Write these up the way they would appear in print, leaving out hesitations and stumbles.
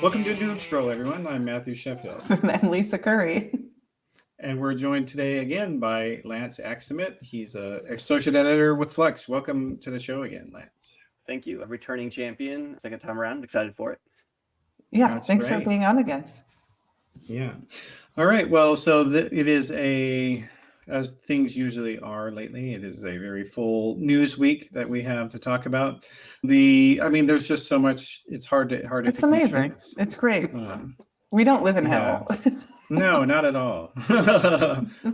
Welcome to Doomscroll, everyone. I'm Matthew Sheffield. I'm Lisa Curry. And we're joined today again by Lance Aksamit. He's an associate editor with Flux. Welcome to the show again, Lance. Thank you. A returning champion, second time around. Excited for it. Yeah, thanks for being on again. Yeah. All right. Well, so it is as things usually are lately, it is a very full news week that we have to talk about. There's just so much. It's hard to. It's amazing. It's great. We don't live in hell. No, not at all.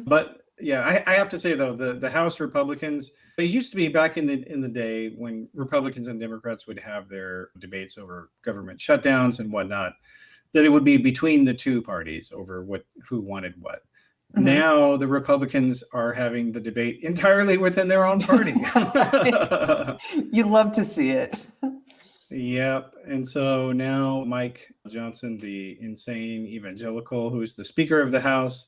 But yeah, I have to say though, the House Republicans, it used to be back in the day when Republicans and Democrats would have their debates over government shutdowns and whatnot, that it would be between the two parties over who wanted what. Mm-hmm. Now the Republicans are having the debate entirely within their own party. You love to see it. Yep. And so now Mike Johnson, the insane evangelical, who's the Speaker of the House,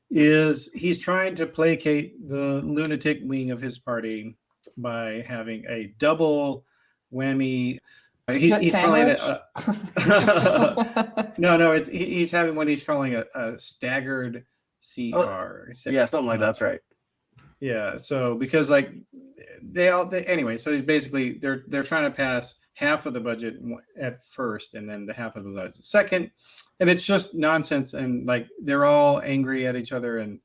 he's trying to placate the lunatic wing of his party by having a double whammy. He's calling it he's having what he's calling a staggered CR. Oh, yeah, something like that's right. Yeah. So because so basically they're trying to pass half of the budget at first and then the half of the budget second, and it's just nonsense, and like they're all angry at each other. And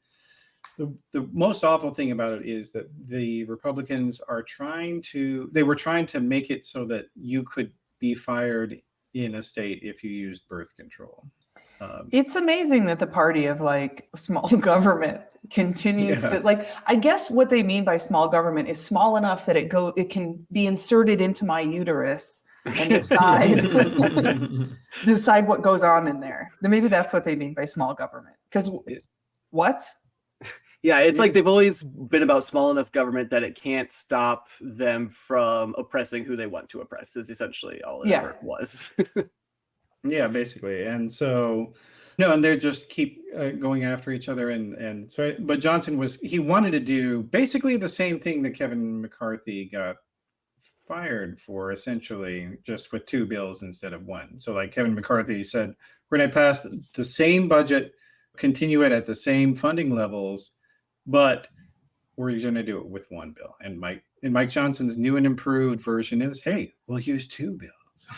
the most awful thing about it is that the Republicans were trying to make it so that you could be fired in a state if you used birth control. It's amazing that the party of like small government continues to I guess what they mean by small government is small enough that it can be inserted into my uterus and decide what goes on in there. Then maybe that's what they mean by small government. Because what? Yeah, it's like they've always been about small enough government that it can't stop them from oppressing who they want to oppress, is essentially all it ever was. Yeah, basically. And so, and they just keep going after each other. And so, but Johnson he wanted to do basically the same thing that Kevin McCarthy got fired for, essentially, just with two bills instead of one. So like Kevin McCarthy said, we're going to pass the same budget, continue it at the same funding levels, but we're going to do it with one bill. And Mike Johnson's new and improved version is, hey, we'll use two bills.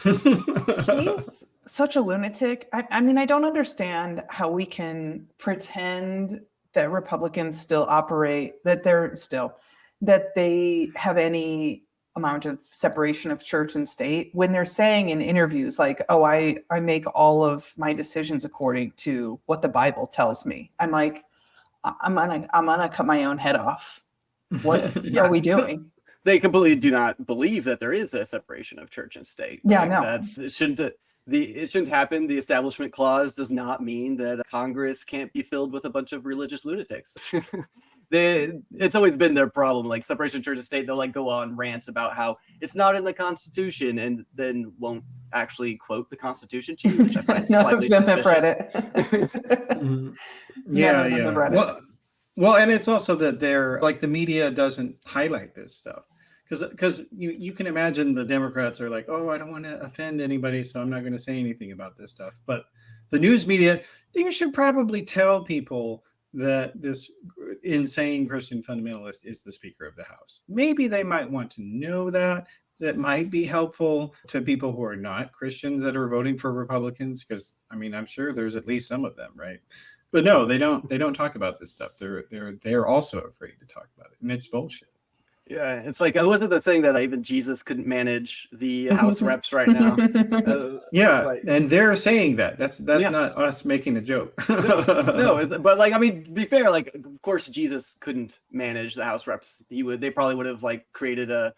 He's such a lunatic. I mean, I don't understand how we can pretend that Republicans still operate, that they have any amount of separation of church and state when they're saying in interviews like, oh, I make all of my decisions according to what the Bible tells me. I'm like, I'm gonna cut my own head off. What are we doing? They completely do not believe that there is a separation of church and state. Yeah, no. It shouldn't happen. The Establishment Clause does not mean that Congress can't be filled with a bunch of religious lunatics. It's always been their problem. Like separation of church and state, they'll go on rants about how it's not in the Constitution, and then won't actually quote the Constitution to you, which I find slightly suspicious. Yeah. Well, and it's also that the media doesn't highlight this stuff. Because you can imagine the Democrats are like, oh, I don't want to offend anybody, so I'm not going to say anything about this stuff. But the news media, you should probably tell people that this insane Christian fundamentalist is the Speaker of the House. Maybe they might want to know that. That might be helpful to people who are not Christians that are voting for Republicans. Because I'm sure there's at least some of them, right? But no, they don't talk about this stuff. They're also afraid to talk about it, and it's bullshit. Yeah, it's like, wasn't the saying that even Jesus couldn't manage the House reps right now? And they're saying that. That's not us making a joke. No, but to be fair, of course Jesus couldn't manage the House reps. They probably would have created a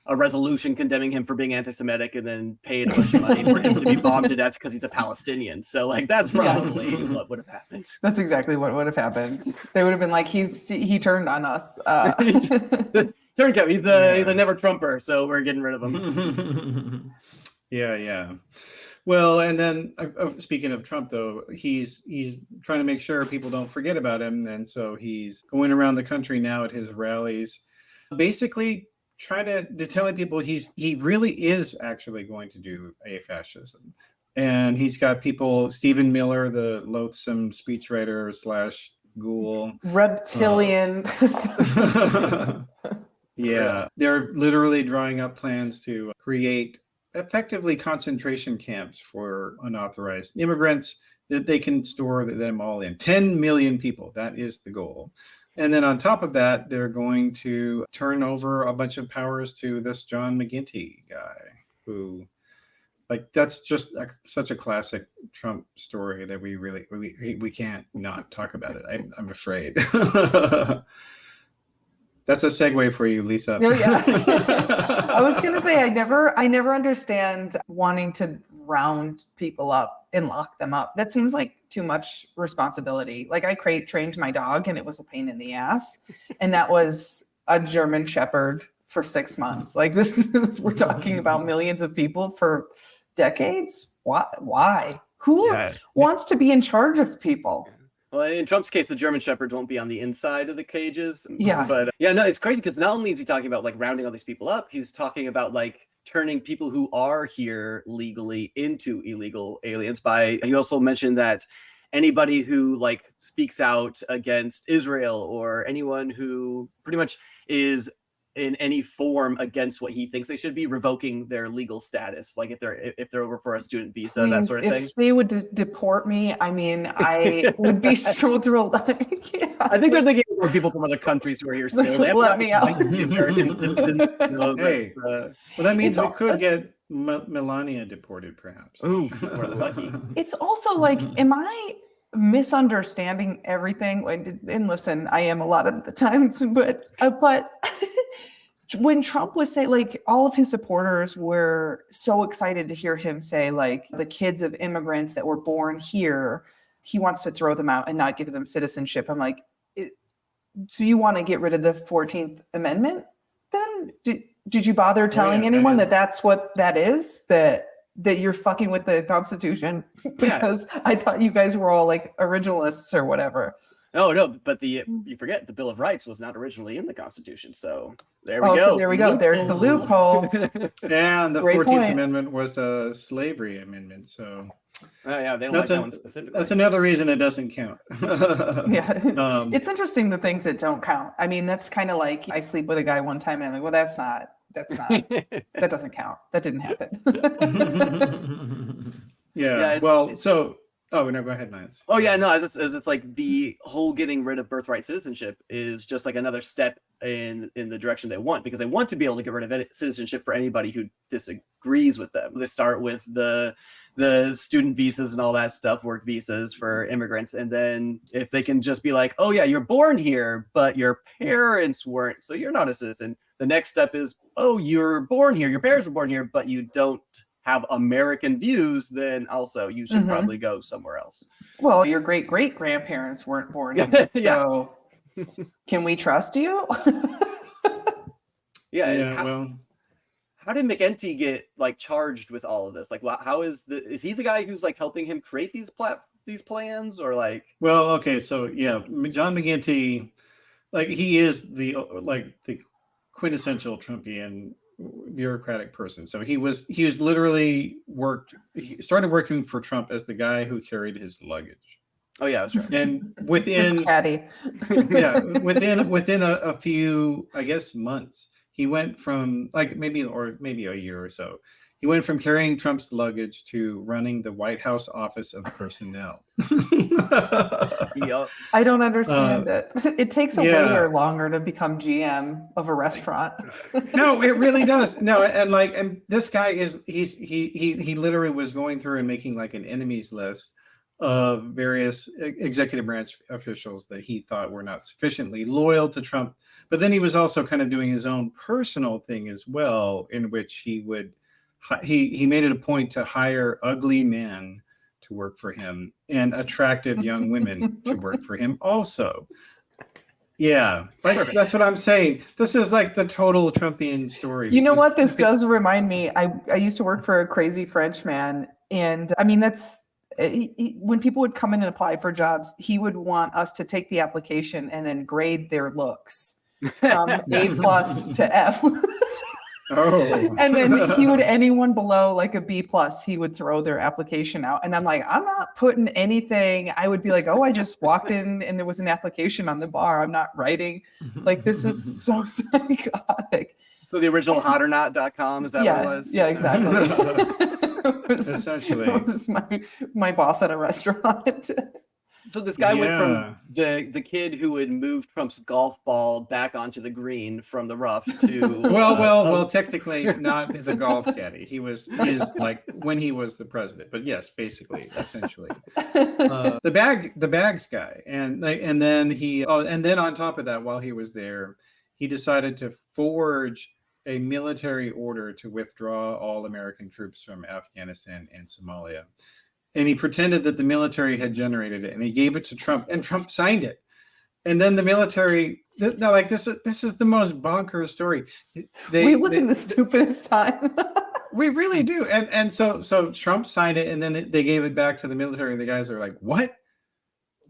resolution condemning him for being anti-Semitic and then paid a bunch of money for him to be bombed to death because he's a Palestinian. So that's probably what would have happened. That's exactly what would have happened. They would have been like, he turned on us. Turned out he's the never Trumper, so we're getting rid of him. Yeah. Well, and then speaking of Trump, though, he's trying to make sure people don't forget about him, and so he's going around the country now at his rallies, basically trying to telling people he really is actually going to do a fascism. And he's got people, Stephen Miller, the loathsome speechwriter slash ghoul. Reptilian. Yeah, they're literally drawing up plans to create effectively concentration camps for unauthorized immigrants that they can store them all in. 10 million people, that is the goal. And then on top of that, they're going to turn over a bunch of powers to this John McGinty guy who, like, that's just such a classic Trump story that we can't not talk about it. I'm afraid. That's a segue for you, Lisa. No, yeah. I was gonna say I never understand wanting to round people up and lock them up. That seems like too much responsibility. Like I trained my dog and it was a pain in the ass. And that was a German Shepherd for 6 months. Like we're talking about millions of people for decades. Why? Who wants to be in charge of people? Well, in Trump's case, the German Shepherds won't be on the inside of the cages. Yeah. But yeah, no, it's crazy because not only is he talking about like rounding all these people up, he's talking about like turning people who are here legally into illegal aliens. He also mentioned that anybody who like speaks out against Israel or anyone who pretty much is in any form against what he thinks they should be, revoking their legal status, like if they're over for a student visa, that sort of thing. If they would deport me, I mean, I would be so thrilled. Yeah. I think they're thinking of people from other countries who are here still. They Let me out. Hey, well, that means we could get Melania deported, perhaps. Ooh, we're lucky. It's also like, am I misunderstanding everything? And listen, I am a lot of the times, but when Trump was saying, like, all of his supporters were so excited to hear him say, like, the kids of immigrants that were born here, he wants to throw them out and not give them citizenship. I'm like, so you want to get rid of the 14th Amendment? Then did you bother telling anyone that's what that is? That you're fucking with the Constitution? Because I thought you guys were all like originalists or whatever. No, but you forget the Bill of Rights was not originally in the Constitution. So there we go. So there we go. There's the loophole. And the 14th Amendment was a slavery amendment. So they don't like that one specifically. That's another reason it doesn't count. Yeah. It's interesting the things that don't count. I mean, that's kind of like I sleep with a guy one time and I'm like, well, that's not, that doesn't count. That didn't happen. Oh, no, go ahead, Lance. Oh, yeah, no, it's like the whole getting rid of birthright citizenship is just like another step in the direction they want, because they want to be able to get rid of citizenship for anybody who disagrees with them. They start with the student visas and all that stuff, work visas for immigrants. And then if they can just be like, oh, yeah, you're born here, but your parents weren't, so you're not a citizen. The next step is, oh, you're born here, your parents were born here, but you don't have American views, then also you should probably go somewhere else. Well, your great-great-grandparents weren't born here, so can we trust you? How did McEntee get like charged with all of this? Like, how is he the guy who's like helping him create these plans, or like? Well, okay, so yeah, John McGinty, like he is the quintessential Trumpian bureaucratic person. So he started working for Trump as the guy who carried his luggage. Oh yeah, that's right. And within a few, I guess, months, he went from maybe a year or so, he went from carrying Trump's luggage to running the White House Office of Personnel. I don't understand it. It takes a waiter longer to become GM of a restaurant. No, it really does. No, and this guy he literally was going through and making like an enemies list of various executive branch officials that he thought were not sufficiently loyal to Trump. But then he was also kind of doing his own personal thing as well, in which he made it a point to hire ugly men to work for him and attractive young women to work for him also. Yeah, that's what I'm saying. This is like the total Trumpian story. You know what? This does remind me. I used to work for a crazy French man. And I mean, when people would come in and apply for jobs, he would want us to take the application and then grade their looks from A+ to F. Oh. And then he would, anyone below like a B plus, he would throw their application out. And I'm like, I'm not putting anything. I would be like, oh, I just walked in and there was an application on the bar. I'm not writing. Like, this is so psychotic. So the original hotornot.com, is that what it was? Yeah, exactly. Essentially. It was my boss at a restaurant. So this guy went Yeah. from the kid who had moved Trump's golf ball back onto the green from the rough to Well, technically not the golf caddy. He is like when he was the president, but yes, basically, essentially, the bags guy, and then on top of that, while he was there, he decided to forge a military order to withdraw all American troops from Afghanistan and Somalia. And he pretended that the military had generated it, and he gave it to Trump, and Trump signed it. And then the military, this is the most bonkers story. We live in the stupidest time. We really do. And so Trump signed it, and then they gave it back to the military, and the guys are like, "What?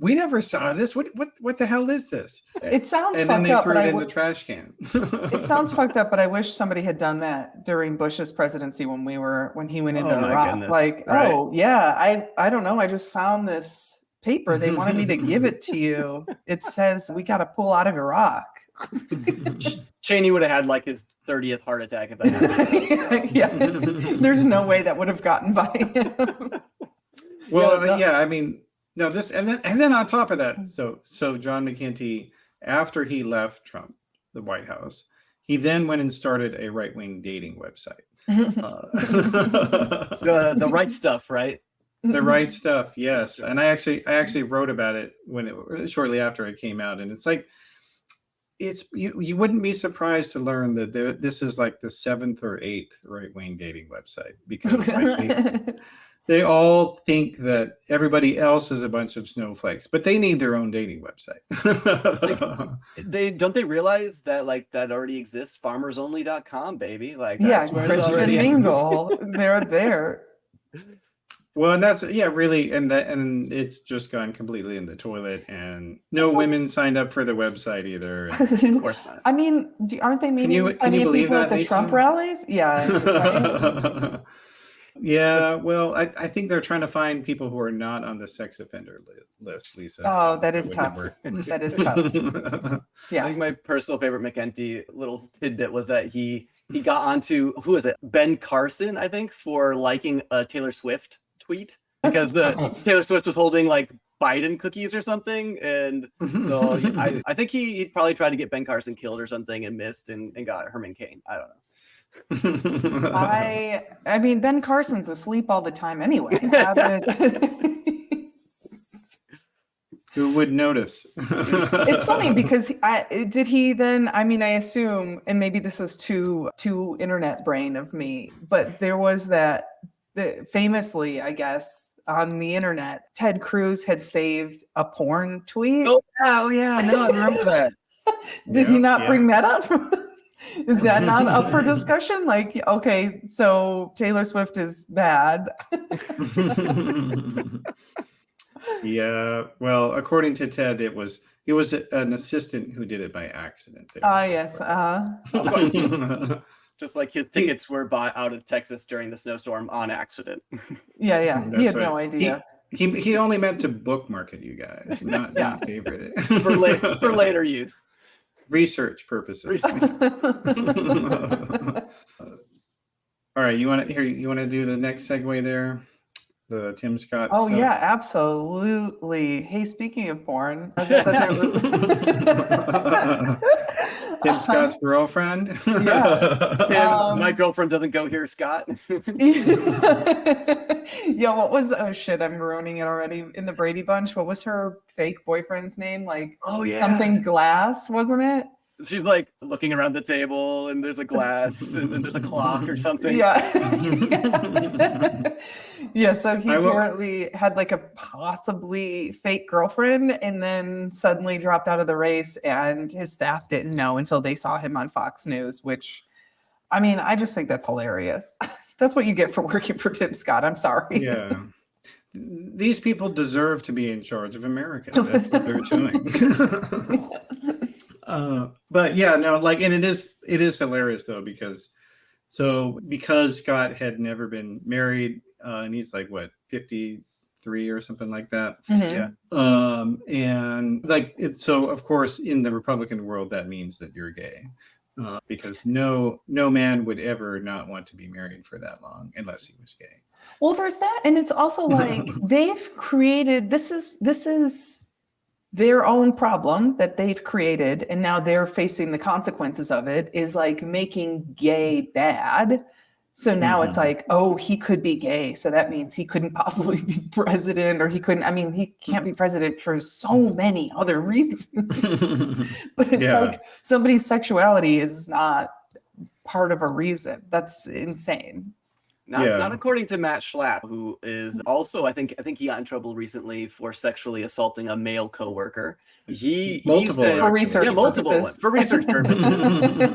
We never saw this. What the hell is this?" It sounds and fucked then they up, threw but it in the trash can. it sounds fucked up, but I wish somebody had done that during Bush's presidency when he went into Oh my Iraq. goodness. Like, Right. oh yeah, I don't know. I just found this paper. They wanted me to give it to you. It says we got to pull out of Iraq. Cheney would have had like his 30th heart attack if that happened. Yeah, there's no way that would have gotten by him. Well, yeah, I mean, no, this and then on top of that, so John McKenty, after he left Trump, the White House, he then went and started a right-wing dating website. The right stuff, right? The Right Stuff, yes. And I actually wrote about it shortly after it came out, and it's like you wouldn't be surprised to learn that this is like the 7th or 8th right-wing dating website, because they all think that everybody else is a bunch of snowflakes, but they need their own dating website. Don't they realize that like that already exists? Farmersonly.com, baby. Like Yeah, that's where it's Christian already Mingle. They're there. Well, and that's really, and it's just gone completely in the toilet, and no women signed up for the website either. Of course not. I mean, aren't they meeting can you believe people that, at the Lisa? Trump rallies? Yeah. Right? Yeah, well, I think they're trying to find people who are not on the sex offender list, Lisa. Oh, so that is tough. wouldn't That is tough. work. I Yeah. think my personal favorite McEntee little tidbit was that he got onto, who is it? Ben Carson, I think, for liking a Taylor Swift tweet, because the Taylor Swift was holding like Biden cookies or something, and so I think he probably tried to get Ben Carson killed or something and missed and got Herman Cain. I don't know. I mean, Ben Carson's asleep all the time anyway. Who would notice? It's funny because did he then? I mean, I assume, and maybe this is too internet brain of me, but there was that famously, I guess, on the internet, Ted Cruz had faved a porn tweet. Oh yeah, no, I remember that. Did he not Yeah. bring that up? Is that not up for discussion? Like, okay, so Taylor Swift is bad. Yeah, well, according to Ted, it was an assistant who did it by accident. Yes. Just like his tickets were bought out of Texas during the snowstorm on accident. Yeah. He That's had no right. idea. He only meant to bookmark it, you guys, not favorite it for later use. research purposes. All right, you want to do the next segue there, the Tim Scott. Oh stuff? yeah, absolutely. Hey, speaking of porn, doesn't Tim Scott's girlfriend. Yeah. My girlfriend doesn't go here, Scott. Yeah, what was shit, I'm ruining it already. In the Brady Bunch, what was her fake boyfriend's name? Like something Glass, wasn't it? She's like looking around the table and there's a glass and then there's a clock or something. Yeah. Yeah, so he apparently had like a possibly fake girlfriend and then suddenly dropped out of the race, and his staff didn't know until they saw him on Fox News, which, I mean, I just think that's hilarious. That's what you get for working for Tim Scott. I'm sorry. Yeah. These people deserve to be in charge of America. That's what they're doing. But yeah, no, like, and it is hilarious though, because So because Scott had never been married, and he's like what 53 or something like that. Yeah. And like it's so of course in the Republican world that means that you're gay. Because no man would ever not want to be married for that long unless he was gay. Well, there's that, and it's also like they've created this is their own problem that they've created, and now they're facing the consequences of it, is like making gay bad. So now it's like, oh, he could be gay, so that means he couldn't possibly be president, or he couldn't. I mean, he can't be president for so many other reasons. But it's like somebody's sexuality is not part of a reason. That's insane. Not according to Matt Schlapp, who is also, I think he got in trouble recently for sexually assaulting a male coworker. Multiple said, for research multiple purposes. ones, for research purposes.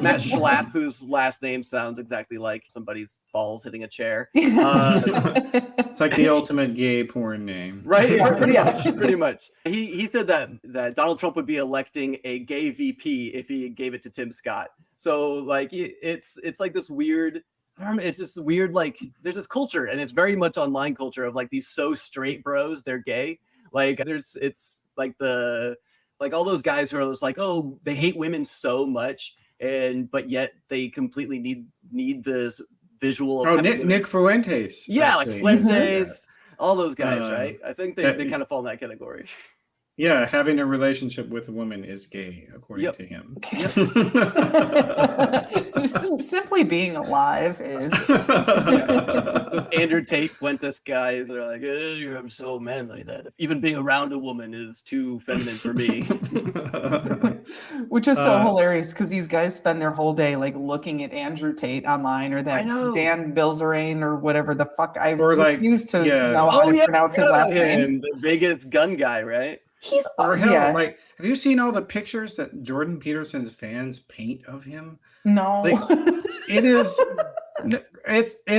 Matt Schlapp, whose last name sounds exactly like somebody's balls hitting a chair. It's like the ultimate gay porn name, right? Yeah. Pretty much. He said that Donald Trump would be electing a gay VP if he gave it to Tim Scott. So like it's like this weird. It's just weird, like there's this culture, and it's very much online culture of like these so straight bros, they're gay. Like it's like all those guys who are just like, oh, they hate women so much, but yet they completely need this visual of Nick Fuentes. Yeah, actually. like Fuentes, all those guys, right? I think they kind of fall in that category. Yeah, having a relationship with a woman is gay, according to him. Simply being alive is. Andrew Tate went to guys that are like, I'm so manly that even being around a woman is too feminine for me. Which is so hilarious because these guys spend their whole day like looking at Andrew Tate online, or that Dan Bilzerian or whatever the fuck I refuse to know how to pronounce his last name. The Vegas gun guy, right? He's like, have you seen all the pictures that Jordan Peterson's fans paint of him? No. Like, it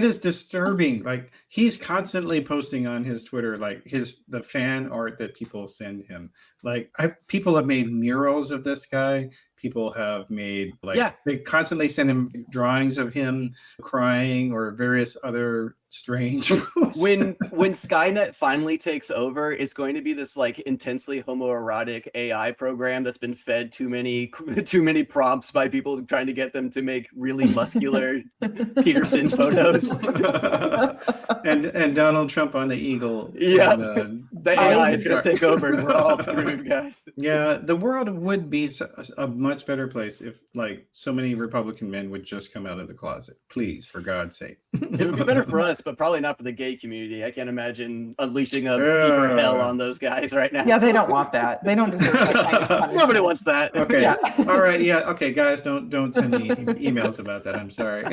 is disturbing. Like he's constantly posting on his Twitter like the fan art that people send him. Like people have made murals of this guy. People have made they constantly send him drawings of him crying or various other strange. when Skynet finally takes over, it's going to be this like intensely homoerotic AI program that's been fed too many prompts by people trying to get them to make really muscular Peterson photos. and Donald Trump on the eagle. Yeah, the AI is going to take over, and we're all screwed, guys. Yeah, the world would be a much better place if like so many Republican men would just come out of the closet. Please, for God's sake. It would be better for us, but probably not for the gay community. I can't imagine unleashing a deeper hell on those guys right now. Yeah, they don't want that. They don't deserve that kind of punishment. Nobody wants that. Okay. Yeah. All right. Yeah. Okay, guys, don't send me emails about that. I'm sorry.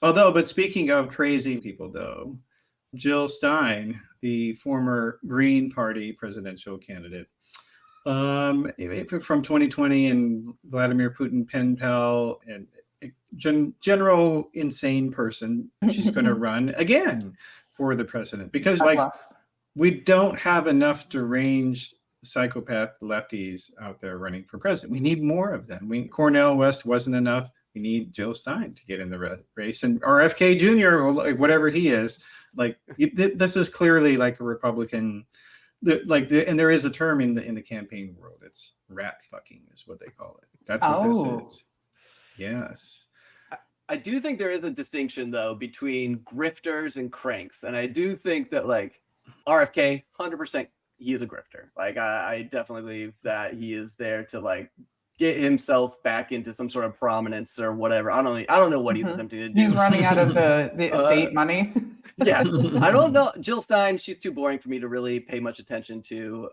But speaking of crazy people, though, Jill Stein, the former Green Party presidential candidate, from 2020, and Vladimir Putin pen pal and general insane person, she's going to run again for the president because we don't have enough deranged psychopath lefties out there running for president. We need more of them. Cornel West wasn't enough. We need Jill Stein to get in the race, and RFK Jr. or like whatever he is. Like this is clearly like a Republican. And there is a term in the campaign world. It's rat fucking is what they call it. That's what this is. Yes. I do think there is a distinction though between grifters and cranks, and I do think that like RFK, 100%, he is a grifter. Like I definitely believe that he is there to like get himself back into some sort of prominence or whatever. I don't know what he's attempting to do. He's running out of the estate money. Yeah, I don't know. Jill Stein, she's too boring for me to really pay much attention to.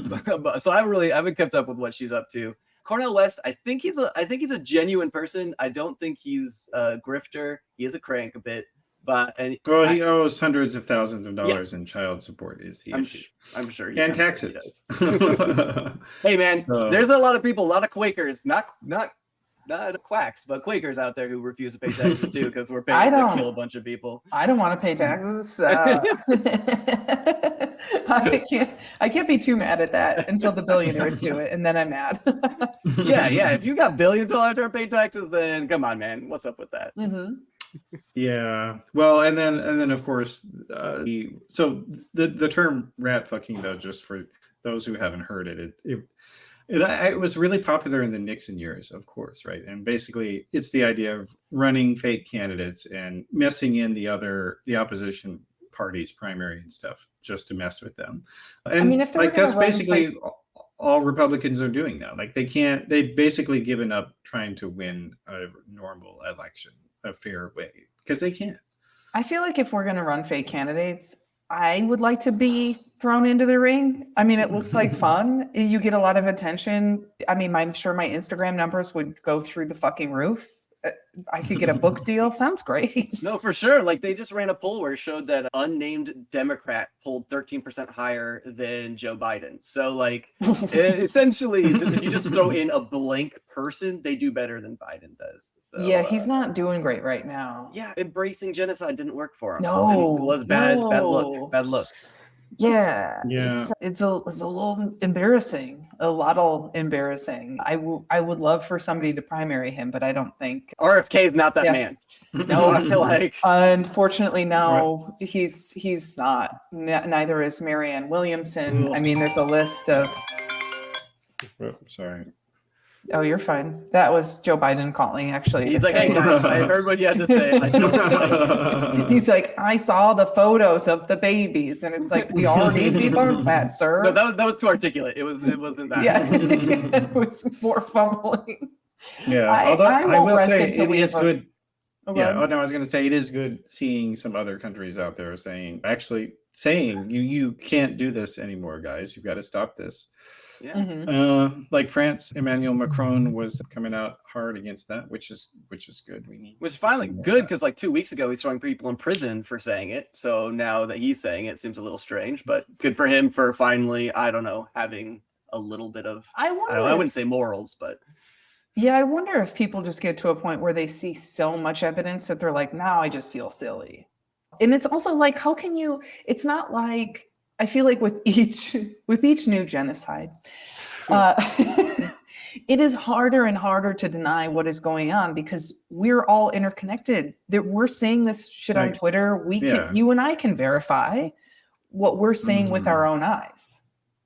So I haven't kept up with what she's up to. Cornel West, I think he's a genuine person. I don't think he's a grifter. He is a crank a bit. He owes hundreds of thousands of dollars in child support is the issue. I'm sure he and taxes. Hey man, there's a lot of people, a lot of Quakers, not Not quacks, but Quakers out there who refuse to pay taxes too because we're paying to kill a bunch of people. I don't want to pay taxes. I can't be too mad at that until the billionaires do it, and then I'm mad. Yeah. If you got billions all after pay taxes, then come on, man. What's up with that? Mm-hmm. Yeah. Well, and then of course, the term rat fucking, though, just for those who haven't heard it, it was really popular in the Nixon years, of course, right? And basically, it's the idea of running fake candidates and messing in the opposition party's primary and stuff just to mess with them. And I mean, if like that's basically all Republicans are doing now. Like they've basically given up trying to win a normal election a fair way because they can't. I feel like if we're going to run fake candidates, I would like to be thrown into the ring. I mean, it looks like fun. You get a lot of attention. I mean, I'm sure my Instagram numbers would go through the fucking roof. I could get a book deal. Sounds great. No, for sure. Like they just ran a poll where it showed that unnamed Democrat polled 13% higher than Joe Biden. So like essentially, if you just throw in a blank person, they do better than Biden does. So, yeah, he's not doing great right now. Yeah, embracing genocide didn't work for him. No, it was bad look. Yeah, Yeah. It's a little embarrassing, a lot embarrassing. I would love for somebody to primary him, but I don't think RFK is not that man. No, I feel like unfortunately, no, he's not. Neither is Marianne Williamson. I mean, there's a list of. Oh, sorry. Oh, you're fine. That was Joe Biden calling, actually. He's like, hey, guys, I heard what you had to say. He's like, I saw the photos of the babies, and it's like, we already debunked that, sir. No, that was too articulate. It wasn't that. Yeah, it was more fumbling. Yeah, although I will say it is good. Okay. Yeah, I was going to say it is good seeing some other countries out there saying you can't do this anymore, guys. You've got to stop this. Yeah. Mm-hmm. Like France, Emmanuel Macron was coming out hard against that, which is good. Which is finally good because like 2 weeks ago he's throwing people in prison for saying it. So now that he's saying it, seems a little strange, but good for him for finally, I don't know, having a little bit of I wouldn't say morals, but yeah, I wonder if people just get to a point where they see so much evidence that they're like, now I just feel silly. And it's also like, how can you? It's not like. I feel like with each new genocide, it is harder and harder to deny what is going on because we're all interconnected. We're saying this shit on Twitter. You and I can verify what we're saying with our own eyes.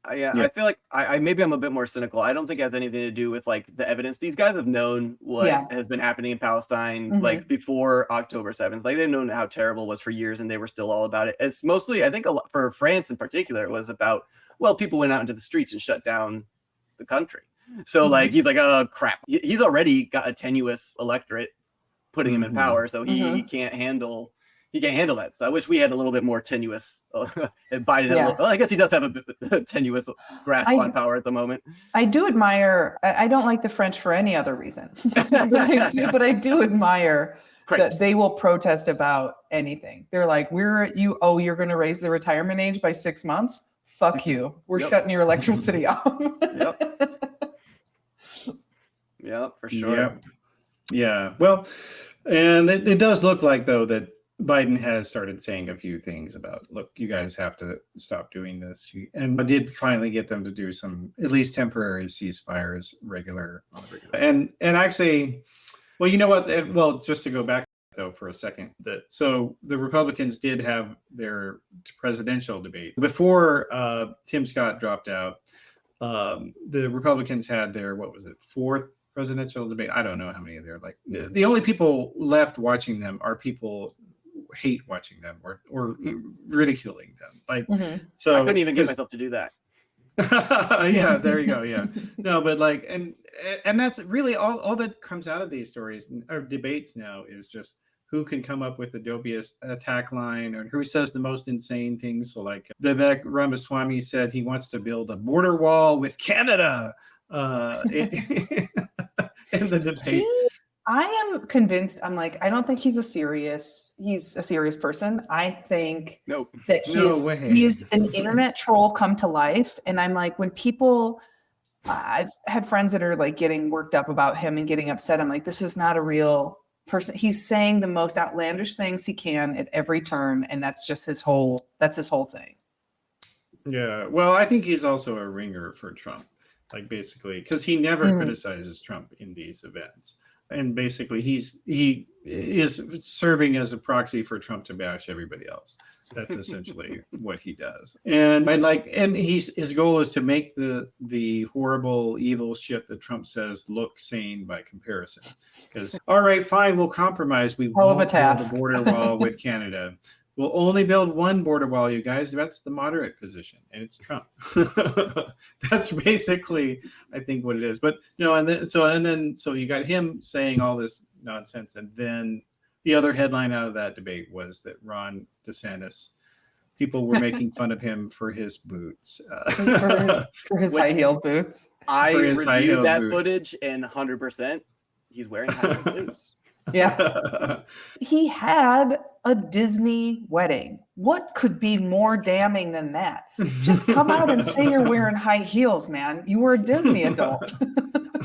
I feel like maybe I'm a bit more cynical. I don't think it has anything to do with like the evidence. These guys have known what has been happening in Palestine like before October 7th. Like they've known how terrible it was for years and they were still all about it. It's mostly, I think for France in particular, it was about, well, people went out into the streets and shut down the country. So like, he's like, oh crap. He's already got a tenuous electorate putting him in power. So he can't handle that. So I wish we had a little bit more tenuous. Biden, I guess he does have a bit tenuous grasp on power at the moment. I do admire. I don't like the French for any other reason, but I do admire that they will protest about anything. They're like, you're going to raise the retirement age by 6 months? Fuck you. We're shutting your electricity off. Yep, for sure. Yep. Yeah. Well, and it does look like though that Biden has started saying a few things about, look, you guys have to stop doing this. And I did finally get them to do some, at least temporary ceasefires regular. And actually, well, you know what? Well, just to go back though for a second, so the Republicans did have their presidential debate. Before Tim Scott dropped out, the Republicans had their, fourth presidential debate. I don't know how many they're like. The only people left watching them are people hate watching them or ridiculing them. Like, so I couldn't even get myself to do that. Yeah, there you go. Yeah, no, but like, and that's really all that comes out of these stories or debates now is just who can come up with the dopiest attack line or who says the most insane things. So like Vivek Ramaswamy said he wants to build a border wall with Canada in the debate. I am convinced. I'm like, I don't think he's a serious person. I think that he's an internet troll come to life. And I'm like, when people I've had friends that are like getting worked up about him and getting upset. I'm like, this is not a real person. He's saying the most outlandish things he can at every turn, and that's just his whole thing. Yeah. Well, I think he's also a ringer for Trump, like basically, because he never criticizes Trump in these events. And basically he is serving as a proxy for Trump to bash everybody else. That's essentially what he does. And his goal is to make the horrible, evil shit that Trump says look sane by comparison. Because, all right, fine, we'll compromise. We won't build a border wall with Canada. We'll only build one border wall, you guys. That's the moderate position, and it's Trump. That's basically, I think, what it is. But so you got him saying all this nonsense, and then the other headline out of that debate was that Ron DeSantis, people were making fun of him for his boots, for his high-heeled boots. I reviewed that footage, and 100%, he's wearing high-heeled boots. Yeah. He had a Disney wedding. What could be more damning than that? Just come out and say you're wearing high heels, man. You were a Disney adult.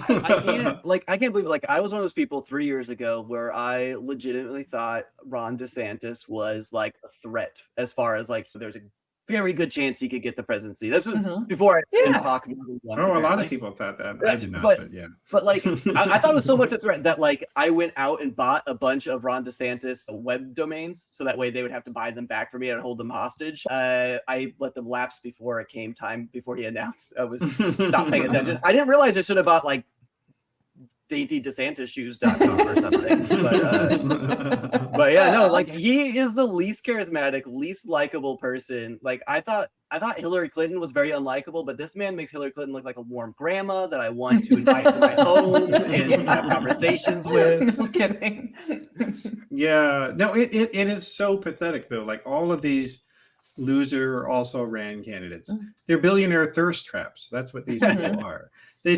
I can't believe it. I was one of those people 3 years ago where I legitimately thought Ron DeSantis was like a threat as far as there's a very good chance he could get the presidency. This was before I even talked about it once. A lot of people thought that. I did not, but yeah. But I thought it was so much a threat that I went out and bought a bunch of Ron DeSantis web domains so that way they would have to buy them back for me and hold them hostage. I let them lapse before it came time, before he announced I was stopped paying attention. I didn't realize I should have bought daintydesantishoes.com or something. But yeah, no, he is the least charismatic, least likable person. I thought Hillary Clinton was very unlikable, but this man makes Hillary Clinton look like a warm grandma that I want to invite to my home and have conversations with. No kidding. Yeah, no, it is so pathetic though. All of these loser also ran candidates, they're billionaire thirst traps. That's what these people are. They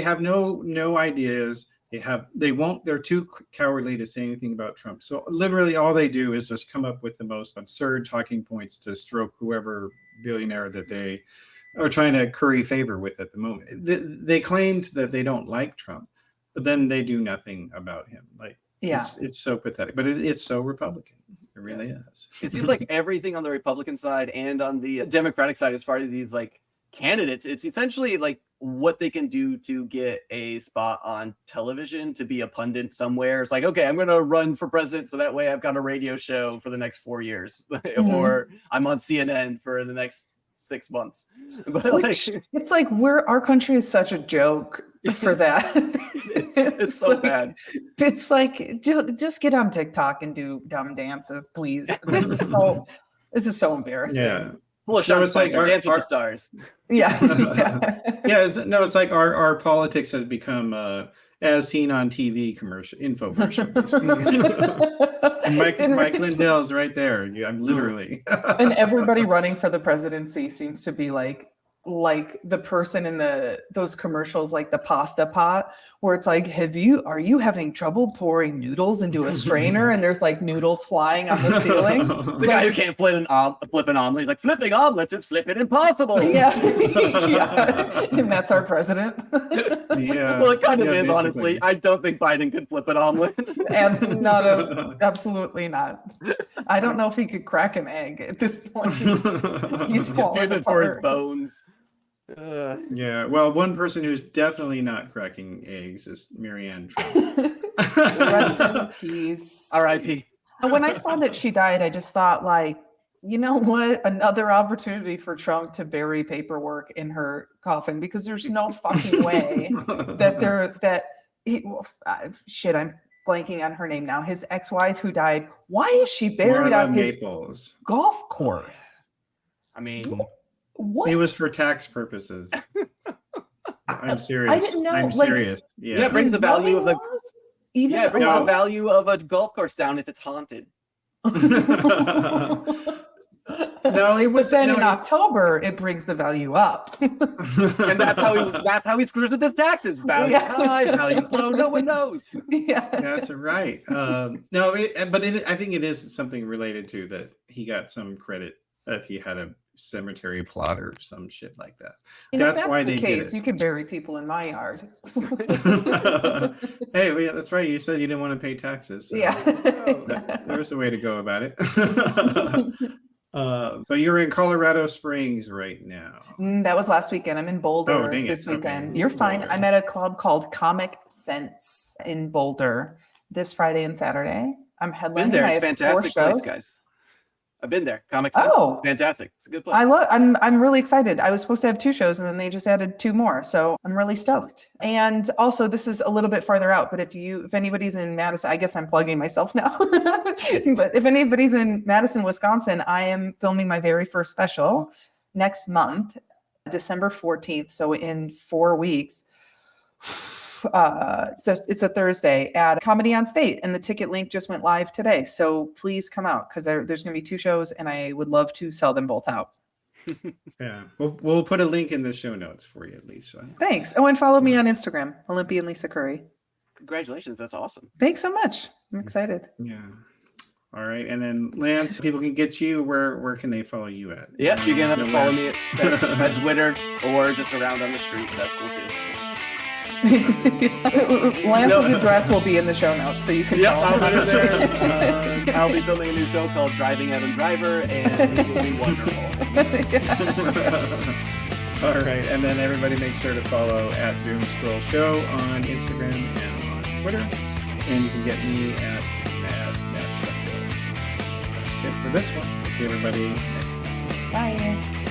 have no ideas. They're too cowardly to say anything about Trump. So literally all they do is just come up with the most absurd talking points to stroke whoever billionaire that they are trying to curry favor with at the moment. They claimed that they don't like Trump, but then they do nothing about him. It's so pathetic, but it's so Republican. It really is. It seems like everything on the Republican side and on the Democratic side, as far as these candidates, it's essentially what they can do to get a spot on television, to be a pundit somewhere. It's okay, I'm going to run for president, so that way I've got a radio show for the next 4 years, or I'm on CNN for the next 6 months. But it's our country is such a joke for that. It's so bad. It's just get on TikTok and do dumb dances, please. This is so embarrassing. Yeah. Well, so it's Dance with the Stars. Yeah. It's our politics has become as seen on TV infomercial. Mike Lindell's right there. I'm literally. And everybody running for the presidency seems to be like the person in those commercials, the pasta pot, where it's are you having trouble pouring noodles into a strainer and there's noodles flying on the ceiling? The guy who can't flip an omelet, he's flipping omelets, it's flipping impossible. Yeah. And that's our president. Yeah. Well, it kind of is, honestly. I don't think Biden could flip an omelet. And absolutely not. I don't know if he could crack an egg at this point. He's falling apart. For his bones. Yeah, well, one person who's definitely not cracking eggs is Marianne Trump. Rest in peace. R.I.P. And when I saw that she died, I just thought, you know what? Another opportunity for Trump to bury paperwork in her coffin, because there's no fucking way I'm blanking on her name now. His ex-wife who died. Why is she buried on his golf course? I mean, what? It was for tax purposes. I'm serious. I didn't know. I'm serious. Yeah, it brings the value of the value of a golf course down if it's haunted. No, it was in October. It brings the value up, and that's how he screws with his taxes. Value high, value low. No one knows. Yeah, that's right. I think it is something related to that. He got some credit that he had cemetery plot or some shit like that. And if That's why the they case, did you could bury people in my yard. it. Hey, well, yeah, that's right. You said you didn't want to pay taxes. So Yeah. there was a way to go about it. So you're in Colorado Springs right now. That was last weekend. I'm in Boulder Oh, dang it. this weekend. Okay. You're fine. Boulder. I'm at a club called Comic Sense in Boulder this Friday and Saturday. I'm headlining. Been there. I It's have 4 fantastic place, shows. guys. I've been there. Comic Sense. Oh. Fantastic. It's a good place. I'm really excited. I was supposed to have 2 shows and then they just added 2 more. So I'm really stoked. And also this is a little bit farther out, but if anybody's in Madison, I guess I'm plugging myself now. But if anybody's in Madison, Wisconsin, I am filming my very first special next month, December 14th. So in 4 weeks. It's a Thursday at Comedy on State, and the ticket link just went live today. So please come out because there's going to be 2 shows, and I would love to sell them both out. Yeah, we'll put a link in the show notes for you, Lisa. Thanks. Oh, and follow me on Instagram, Olympian Lisa Curry. Congratulations. That's awesome. Thanks so much. I'm excited. Yeah. All right, and then Lance, people can get you. Where can they follow you at? Yeah, you can have to Nowhere. follow me at Twitter or just around on the street. That's cool too. Lance's address will be in the show notes, so you can follow I'll him on be Instagram. there. I'll be filming a new show called Driving Evan Driver, and it will be wonderful. All right, and then everybody make sure to follow at Doomscroll Show on Instagram and on Twitter, and you can get me at Matt Sheffield. That's it for this one. See everybody next time. Bye.